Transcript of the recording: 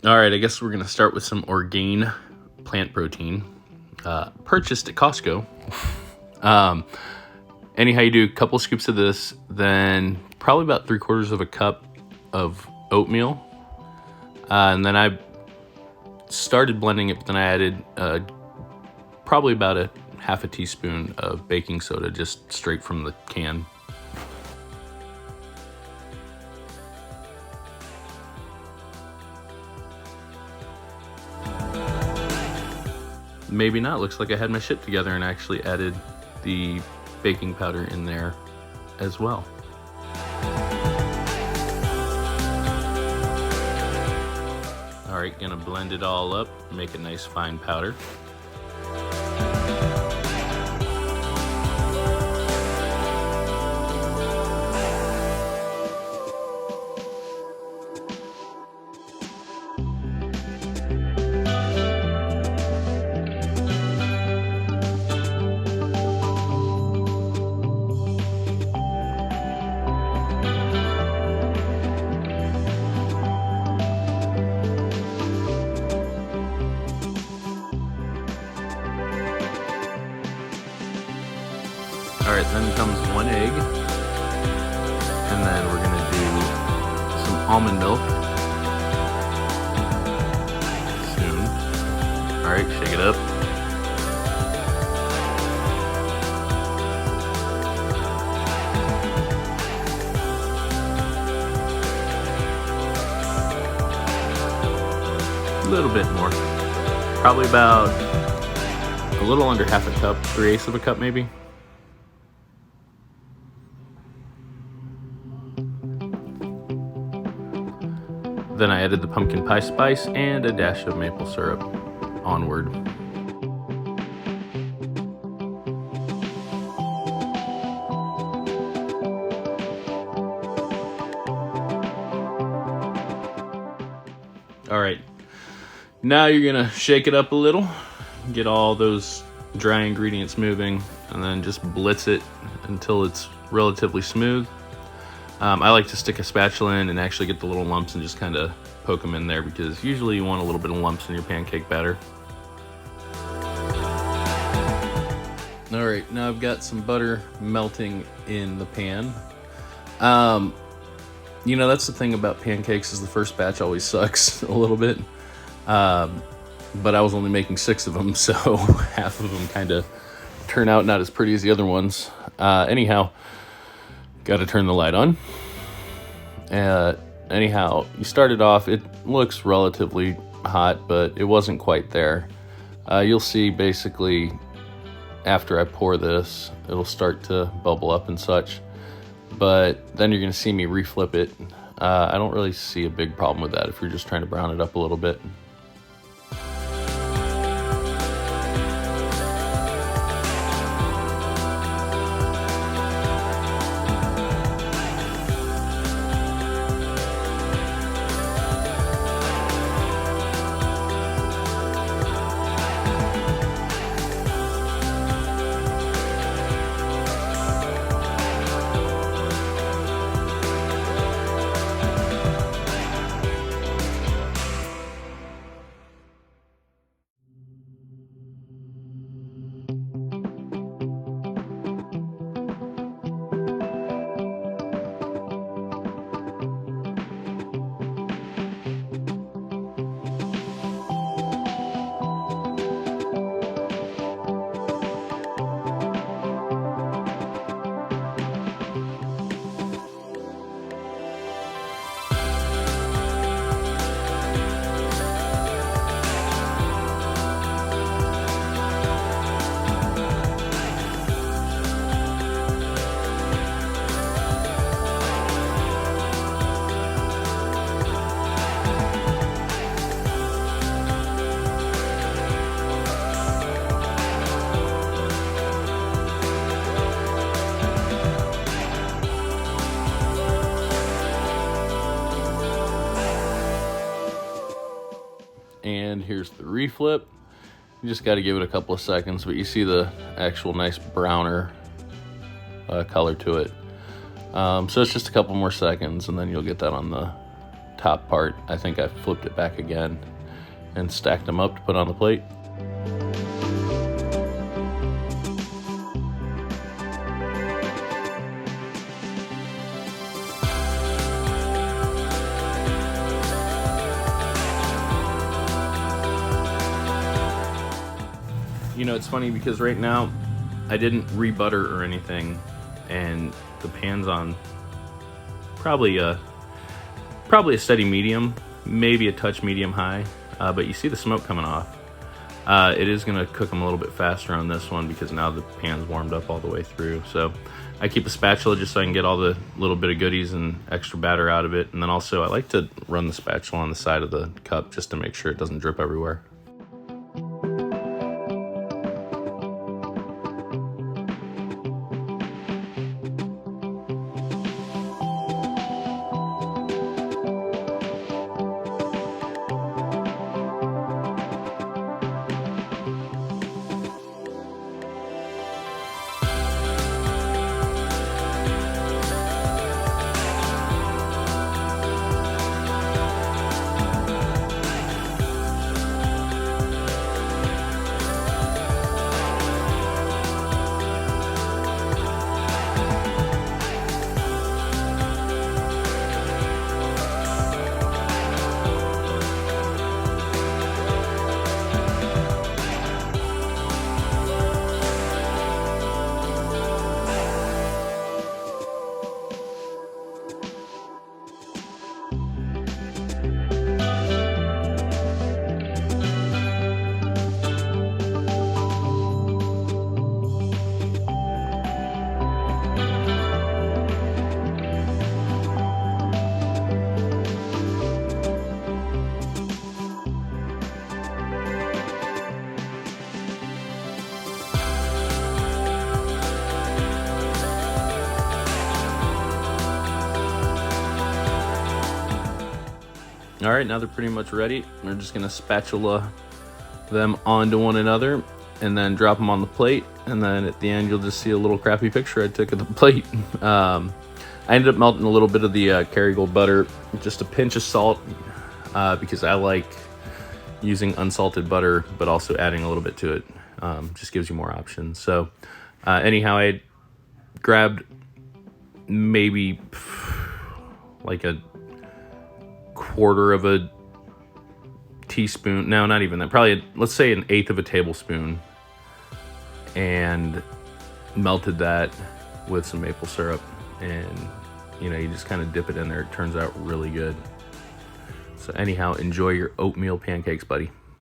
All right, I guess we're gonna start with some Orgain plant protein, purchased at Costco. Anyhow, you do a couple scoops of this, then probably about 3/4 of a cup of oatmeal, and then I started blending it, but then I added probably about a half a teaspoon of baking soda, just straight from the can. Maybe not. Looks like I had my shit together and actually added the baking powder in there as well. All right, gonna blend it all up, make a nice fine powder. All right, then comes 1 egg, and then we're gonna do some almond milk soon. All right, shake it up. A little bit more, probably about a little under half a cup, 3/8 of a cup maybe. Then I added the pumpkin pie spice and a dash of maple syrup. Onward. All right, now you're gonna shake it up a little, get all those dry ingredients moving, and then just blitz it until it's relatively smooth. I like to stick a spatula in and actually get the little lumps and just kind of poke them in there, because usually you want a little bit of lumps in your pancake batter. All right, now I've got some butter melting in the pan. You know, that's the thing about pancakes, is the first batch always sucks a little bit. But I was only making 6 of them, so half of them kind of turn out not as pretty as the other ones. Anyhow, got to turn the light on. Anyhow, you started off, it looks relatively hot, but it wasn't quite there. You'll see basically after I pour this, it'll start to bubble up and such. But then you're going to see me reflip it. I don't really see a big problem with that if you're just trying to brown it up a little bit. And here's the reflip. You just got to give it a couple of seconds, but you see the actual nice browner color to it. So it's just a couple more seconds, and then you'll get that on the top part. I think I flipped it back again and stacked them up to put on the plate. You know, it's funny because right now I didn't re-butter or anything, and the pan's on probably a steady medium, maybe a touch medium high, but you see the smoke coming off. It is gonna cook them a little bit faster on this one because now the pan's warmed up all the way through. So I keep a spatula just so I can get all the little bit of goodies and extra batter out of it. And then also I like to run the spatula on the side of the cup just to make sure it doesn't drip everywhere. All right, now they're pretty much ready. We're just gonna spatula them onto one another and then drop them on the plate. And then at the end, you'll just see a little crappy picture I took of the plate. I ended up melting a little bit of the Kerrygold butter, just a pinch of salt, because I like using unsalted butter, but also adding a little bit to it. Just gives you more options. So anyhow, I grabbed maybe like a quarter of a teaspoon, no, not even that, probably let's say an eighth of a tablespoon, and melted that with some maple syrup. And you know, you just kind of dip it in there. It turns out really good. So anyhow, enjoy your oatmeal pancakes, buddy.